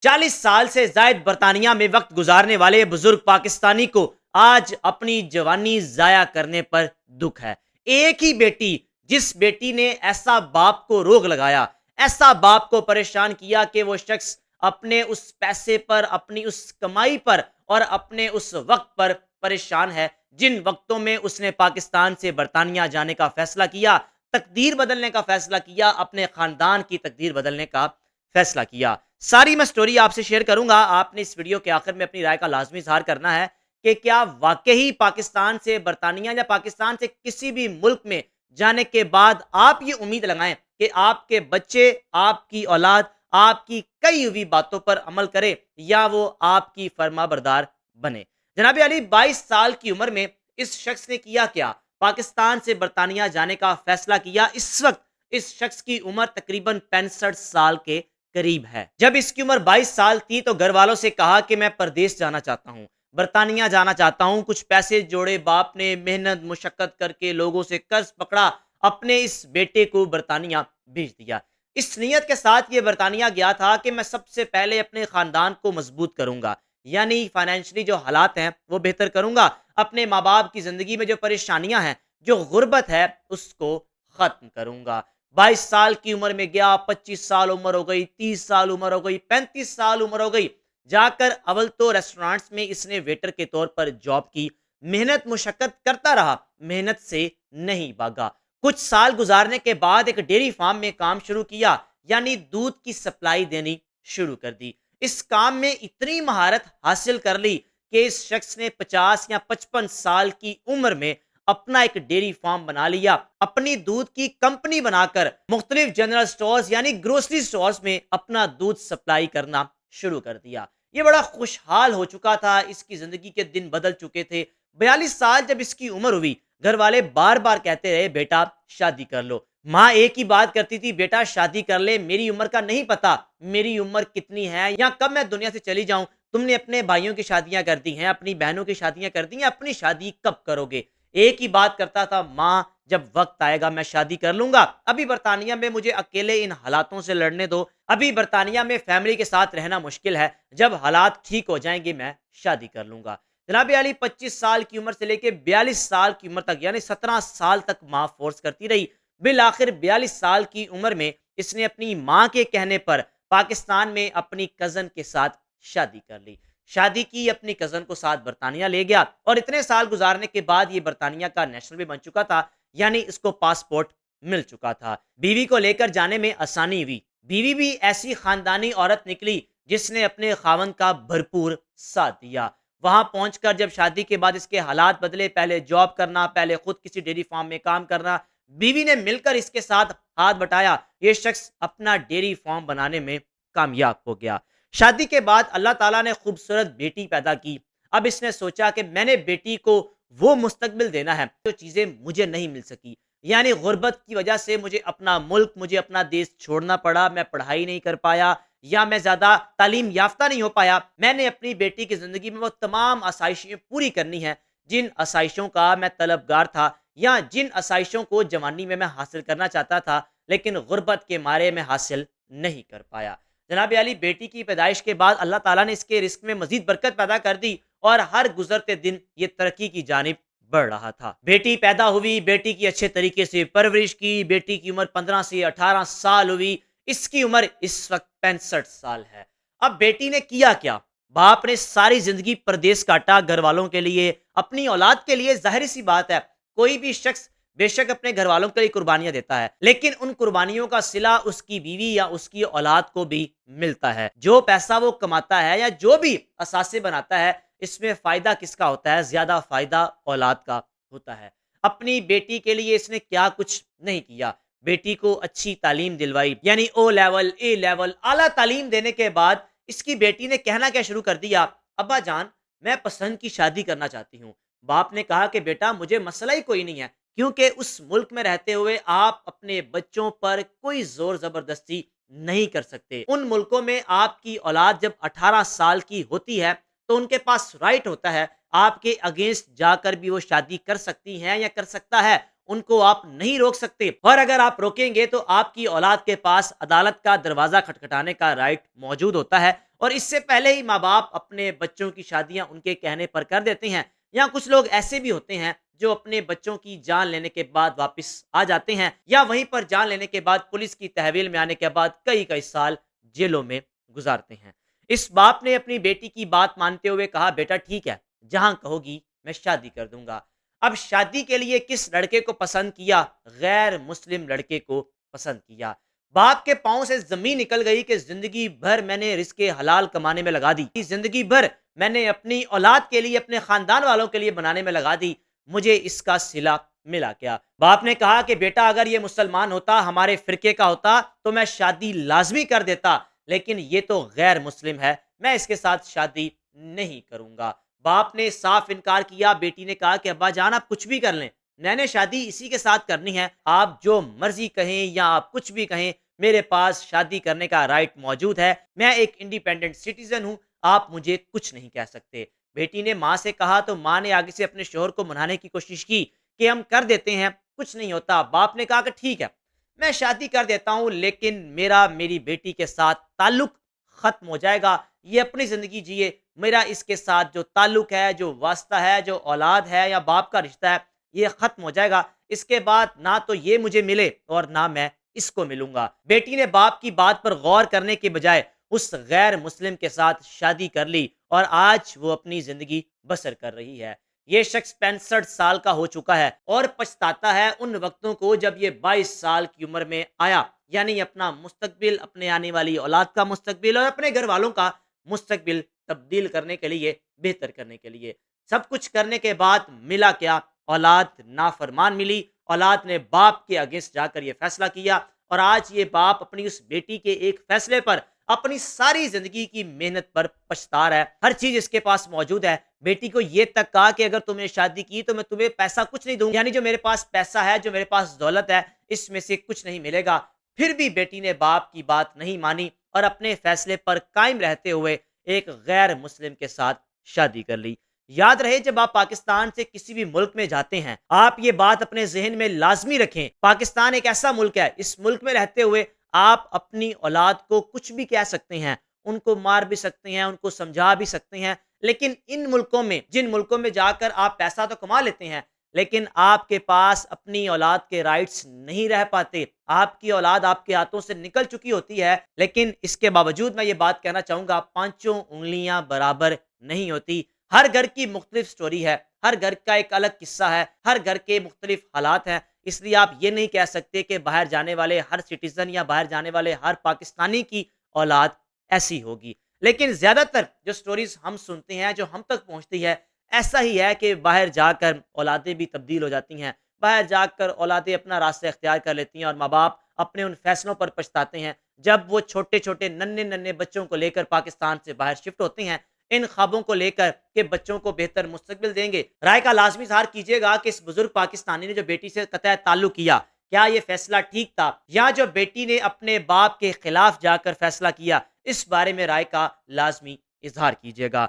40 سال سے زائد برطانیہ میں وقت گزارنے والے بزرگ پاکستانی کو آج اپنی جوانی ضائع کرنے پر دکھ ہے۔ ایک ہی بیٹی، جس بیٹی نے ایسا باپ کو روگ لگایا، ایسا باپ کو پریشان کیا کہ وہ شخص اپنے اس پیسے پر، اپنی اس کمائی پر اور اپنے اس وقت پر پریشان ہے جن وقتوں میں اس نے پاکستان سے برطانیہ جانے کا فیصلہ کیا، تقدیر بدلنے کا فیصلہ کیا، اپنے خاندان کی تقدیر بدلنے کا فیصلہ کیا۔ ساری میں سٹوری آپ سے شیئر کروں گا۔ آپ نے اس ویڈیو کے آخر میں اپنی رائے کا لازمی اظہار کرنا ہے کہ کیا واقعی پاکستان سے برطانیہ یا پاکستان سے کسی بھی ملک میں جانے کے بعد آپ یہ امید لگائیں کہ آپ کے بچے، آپ کی اولاد آپ کی کئی ہوئی باتوں پر عمل کرے یا وہ آپ کی فرما بردار بنے۔ جناب علی، 22 سال کی عمر میں اس شخص نے کیا کیا؟ پاکستان سے برطانیہ جانے کا فیصلہ کیا۔ اس وقت اس شخص کی عمر تقریباً 65 سال کے قریب ہے۔ جب اس کی عمر 22 سال تھی تو گھر والوں سے کہا کہ میں پردیس جانا چاہتا ہوں، برطانیہ جانا چاہتا ہوں۔ کچھ پیسے جوڑے، باپ نے محنت مشقت کر کے لوگوں سے قرض پکڑا، اپنے اس بیٹے کو برطانیہ بھیج دیا۔ اس نیت کے ساتھ یہ برطانیہ گیا تھا کہ میں سب سے پہلے اپنے خاندان کو مضبوط کروں گا، یعنی فائنینشلی جو حالات ہیں وہ بہتر کروں گا، اپنے ماں باپ کی زندگی میں جو پریشانیاں ہیں، جو غربت ہے، اس کو ختم کروں گا۔ 22 سال کی عمر میں گیا، 25 سال عمر ہو گئی، 30 سال عمر ہو گئی، 35 سال عمر ہو گئی۔ جا کر اول تو ریسٹورانٹس میں اس نے ویٹر کے طور پر جاب کی، محنت مشقت کرتا رہا، محنت سے نہیں بھاگا۔ کچھ سال گزارنے کے بعد ایک ڈیری فارم میں کام شروع کیا، یعنی دودھ کی سپلائی دینی شروع کر دی۔ اس کام میں اتنی مہارت حاصل کر لی کہ اس شخص نے 50 یا 55 سال کی عمر میں اپنا ایک ڈیری فارم بنا لیا، اپنی دودھ کی کمپنی بنا کر مختلف جنرل سٹورز یعنی گروسری سٹورز میں اپنا دودھ سپلائی کرنا شروع کر دیا۔ یہ بڑا خوشحال ہو چکا تھا، اس کی زندگی کے دن بدل چکے تھے۔ 42 سال جب اس کی عمر ہوئی، گھر والے بار بار کہتے رہے بیٹا شادی کر لو۔ ماں ایک ہی بات کرتی تھی، بیٹا شادی کر لے، میری عمر کا نہیں پتا میری عمر کتنی ہے یا کب میں دنیا سے چلی جاؤں، تم نے اپنے بھائیوں کی شادیاں کر دی ہیں، اپنی بہنوں کی شادیاں کر دی ہیں، اپنی شادی کب کرو گے؟ ایک ہی بات کرتا تھا، ماں جب وقت آئے گا میں شادی کر لوں گا، ابھی برطانیہ میں مجھے اکیلے ان حالاتوں سے لڑنے دو، ابھی برطانیہ میں فیملی کے ساتھ رہنا مشکل ہے، جب حالات ٹھیک ہو جائیں گے میں شادی کر لوں گا۔ جناب علی، 25 سال کی عمر سے لے کے 42 سال کی عمر تک یعنی 17 سال تک ماں فورس کرتی رہی۔ بالآخر 42 سال کی عمر میں اس نے اپنی ماں کے کہنے پر پاکستان میں اپنی کزن کے ساتھ شادی کر لی۔ شادی کی، اپنی کزن کو ساتھ برطانیہ لے گیا اور اتنے سال گزارنے کے بعد یہ برطانیہ کا نیشنل بھی بن چکا تھا، یعنی اس کو پاسپورٹ مل چکا تھا۔ بیوی کو لے کر جانے میں آسانی ہوئی۔ بیوی بھی ایسی خاندانی عورت نکلی جس نے اپنے خاوند کا بھرپور ساتھ دیا۔ وہاں پہنچ کر جب شادی کے بعد اس کے حالات بدلے، پہلے جاب کرنا، پہلے خود کسی ڈیری فارم میں کام کرنا، بیوی نے مل کر اس کے ساتھ ہاتھ بٹایا، یہ شخص اپنا ڈیری فارم بنانے میں کامیاب ہو گیا۔ شادی کے بعد اللہ تعالیٰ نے خوبصورت بیٹی پیدا کی۔ اب اس نے سوچا کہ میں نے بیٹی کو وہ مستقبل دینا ہے جو چیزیں مجھے نہیں مل سکی، یعنی غربت کی وجہ سے مجھے اپنا ملک، مجھے اپنا دیش چھوڑنا پڑا، میں پڑھائی نہیں کر پایا یا میں زیادہ تعلیم یافتہ نہیں ہو پایا۔ میں نے اپنی بیٹی کی زندگی میں وہ تمام آسائشیں پوری کرنی ہیں جن آسائشوں کا میں طلبگار تھا یا جن آسائشوں کو جوانی میں حاصل کرنا چاہتا تھا، لیکن غربت کے مارے میں حاصل نہیں کر پایا۔ جناب علی، بیٹی کی پیدائش کے بعد اللہ تعالیٰ نے اس کے رزق میں مزید برکت پیدا کر دی اور ہر گزرتے دن یہ ترقی کی جانب بڑھ رہا تھا۔ بیٹی پیدا ہوئی، بیٹی کی اچھے طریقے سے پرورش کی، بیٹی کی عمر 15 سے 18 سال ہوئی، اس کی عمر اس وقت 65 سال ہے۔ اب بیٹی نے کیا کیا؟ باپ نے ساری زندگی پردیس کاٹا گھر والوں کے لیے، اپنی اولاد کے لیے۔ ظاہر سی بات ہے، کوئی بھی شخص بے شک اپنے گھر والوں کے لیے قربانیاں دیتا ہے، لیکن ان قربانیوں کا صلہ اس کی بیوی یا اس کی اولاد کو بھی ملتا ہے۔ جو پیسہ وہ کماتا ہے یا جو بھی اثاثے بناتا ہے، اس میں فائدہ کس کا ہوتا ہے؟ زیادہ فائدہ اولاد کا ہوتا ہے۔ اپنی بیٹی کے لیے اس نے کیا کچھ نہیں کیا؟ بیٹی کو اچھی تعلیم دلوائی، یعنی او لیول، اے لیول، اعلیٰ تعلیم دینے کے بعد اس کی بیٹی نے کہنا کیا شروع کر دیا، ابا جان میں پسند کی شادی کرنا چاہتی ہوں۔ باپ نے کہا کہ بیٹا مجھے مسئلہ ہی کوئی نہیں ہے، کیونکہ اس ملک میں رہتے ہوئے آپ اپنے بچوں پر کوئی زور زبردستی نہیں کر سکتے۔ ان ملکوں میں آپ کی اولاد جب 18 سال کی ہوتی ہے تو ان کے پاس رائٹ ہوتا ہے، آپ کے اگینسٹ جا کر بھی وہ شادی کر سکتی ہیں یا کر سکتا ہے، ان کو آپ نہیں روک سکتے، اور اگر آپ روکیں گے تو آپ کی اولاد کے پاس عدالت کا دروازہ کھٹکھٹانے کا رائٹ موجود ہوتا ہے، اور اس سے پہلے ہی ماں باپ اپنے بچوں کی شادیاں ان کے کہنے پر کر دیتے ہیں. یا کچھ لوگ ایسے بھی ہوتے ہیں جو اپنے بچوں کی جان لینے کے بعد واپس آ جاتے ہیں، یا وہیں پر جان لینے کے بعد پولیس کی تحویل میں آنے کے بعد کئی کئی سال جیلوں میں گزارتے ہیں. اس باپ نے اپنی بیٹی کی بات مانتے ہوئے کہا، بیٹا ٹھیک ہے، جہاں کہو گی میں شادی کر دوں گا. اب شادی کے لیے کس لڑکے کو پسند کیا؟ غیر مسلم لڑکے کو پسند کیا. باپ کے پاؤں سے زمین نکل گئی کہ زندگی بھر میں نے رزق حلال کمانے میں لگا دی، زندگی بھر میں نے اپنی اولاد کے لیے، اپنے خاندان والوں کے لیے بنانے میں لگا دی، مجھے اس کا صلہ ملا کیا؟ باپ نے کہا کہ بیٹا اگر یہ مسلمان ہوتا، ہمارے فرقے کا ہوتا، تو میں شادی لازمی کر دیتا، لیکن یہ تو غیر مسلم ہے، میں اس کے ساتھ شادی نہیں کروں گا. باپ نے صاف انکار کیا. بیٹی نے کہا کہ ابا جان آپ کچھ بھی کر لیں، میں نے شادی اسی کے ساتھ کرنی ہے، آپ جو مرضی کہیں یا آپ کچھ بھی کہیں، میرے پاس شادی کرنے کا رائٹ موجود ہے، میں ایک انڈیپینڈنٹ سٹیزن ہوں، آپ مجھے کچھ نہیں کہہ سکتے. بیٹی نے ماں سے کہا تو ماں نے آگے سے اپنے شوہر کو منانے کی کوشش کی کہ ہم کر دیتے ہیں، کچھ نہیں ہوتا. باپ نے کہا کہ ٹھیک ہے، میں شادی کر دیتا ہوں، لیکن میری بیٹی کے ساتھ تعلق ختم ہو جائے گا، یہ اپنی زندگی جیے، میرا اس کے ساتھ جو تعلق ہے، جو واسطہ ہے، جو اولاد ہے یا باپ کا رشتہ ہے، یہ ختم ہو جائے گا. اس کے بعد نہ تو یہ مجھے ملے اور نہ میں اس کو ملوں گا. بیٹی نے باپ کی بات پر غور کرنے کے بجائے اس غیر مسلم کے ساتھ شادی کر لی، اور آج وہ اپنی زندگی بسر کر رہی ہے. یہ شخص 65 سال کا ہو چکا ہے اور پچھتاتا ہے ان وقتوں کو جب یہ 22 سال کی عمر میں آیا، یعنی اپنا مستقبل، اپنے آنے والی اولاد کا مستقبل اور اپنے گھر والوں کا مستقبل تبدیل کرنے کے لیے، بہتر کرنے کے لیے. سب کچھ کرنے کے بعد ملا کیا؟ اولاد نافرمان ملی. اولاد نے باپ کے اگینسٹ جا کر یہ فیصلہ کیا، اور آج یہ باپ اپنی اس بیٹی کے ایک فیصلے پر، اپنی ساری زندگی کی محنت پر پچھتا رہا ہے. ہر چیز اس کے پاس موجود ہے. بیٹی کو یہ تک کہا کہ اگر تم نے شادی کی تو میں تمہیں پیسہ کچھ نہیں دوں، یعنی جو میرے پاس پیسہ ہے، جو میرے پاس دولت ہے، اس میں سے کچھ نہیں ملے گا. پھر بھی بیٹی نے باپ کی بات نہیں مانی اور اپنے فیصلے پر قائم رہتے ہوئے ایک غیر مسلم کے ساتھ شادی کر لی. یاد رہے، جب آپ پاکستان سے کسی بھی ملک میں جاتے ہیں، آپ یہ بات اپنے ذہن میں لازمی رکھیں، پاکستان ایک ایسا ملک ہے، اس ملک میں رہتے ہوئے آپ اپنی اولاد کو کچھ بھی کہہ سکتے ہیں، ان کو مار بھی سکتے ہیں، ان کو سمجھا بھی سکتے ہیں، لیکن ان ملکوں میں، جن ملکوں میں جا کر آپ پیسہ تو کما لیتے ہیں، لیکن آپ کے پاس اپنی اولاد کے رائٹس نہیں رہ پاتے. آپ کی اولاد آپ کے ہاتھوں سے نکل چکی ہوتی ہے، لیکن اس کے باوجود میں یہ بات کہنا چاہوں گا، پانچوں انگلیاں برابر نہیں ہوتی. ہر گھر کی مختلف سٹوری ہے، ہر گھر کا ایک الگ قصہ ہے، ہر گھر کے مختلف حالات ہیں. اس لیے آپ یہ نہیں کہہ سکتے کہ باہر جانے والے ہر سٹیزن یا باہر جانے والے ہر پاکستانی کی اولاد ایسی ہوگی. لیکن زیادہ تر جو سٹوریز ہم سنتے ہیں، جو ہم تک پہنچتی ہے، ایسا ہی ہے کہ باہر جا کر اولادیں بھی تبدیل ہو جاتی ہیں، باہر جا کر اولادیں اپنا راستہ اختیار کر لیتی ہیں، اور ماں باپ اپنے ان فیصلوں پر پچھتاتے ہیں جب وہ چھوٹے چھوٹے ننھے ننھے بچوں کو لے کر پاکستان سے باہر شفٹ ہوتے ہیں، ان خوابوں کو لے کر کہ بچوں کو بہتر مستقبل دیں گے. رائے کا لازمی اظہار کیجیے گا کہ اس بزرگ پاکستانی نے جو بیٹی سے قطع تعلق کیا، کیا یہ فیصلہ ٹھیک تھا، یا جو بیٹی نے اپنے باپ کے خلاف جا کر فیصلہ کیا، اس بارے میں رائے کا لازمی اظہار کیجیے گا.